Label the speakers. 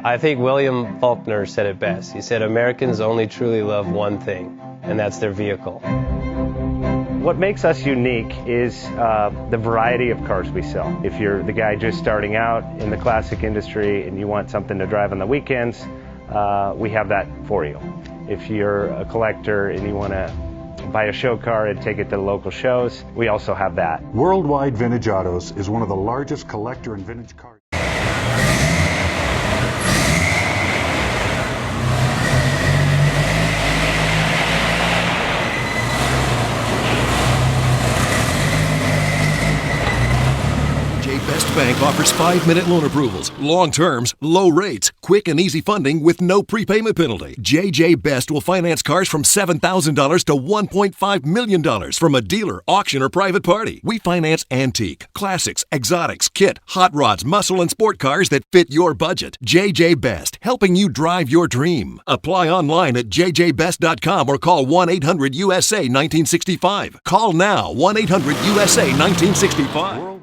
Speaker 1: I think William Faulkner said it best. He said, Americans only truly love one thing, and that's their vehicle.
Speaker 2: What makes us unique is the variety of cars we sell. If you're the guy just starting out in the classic industry and you want something to drive on the weekends, we have that for you. If you're a collector and you want to buy a show car and take it to the local shows, we also have that.
Speaker 3: Worldwide Vintage Autos is one of the largest collector and vintage cars.
Speaker 4: Best Bank offers 5-minute loan approvals, long terms, low rates, quick and easy funding with no prepayment penalty. JJ Best will finance cars from $7,000 to $1.5 million from a dealer, auction, or private party. We finance antique, classics, exotics, kit, hot rods, muscle, and sport cars that fit your budget. JJ Best, helping you drive your dream. Apply online at jjbest.com or call 1-800-USA-1965. Call now, 1-800-USA-1965.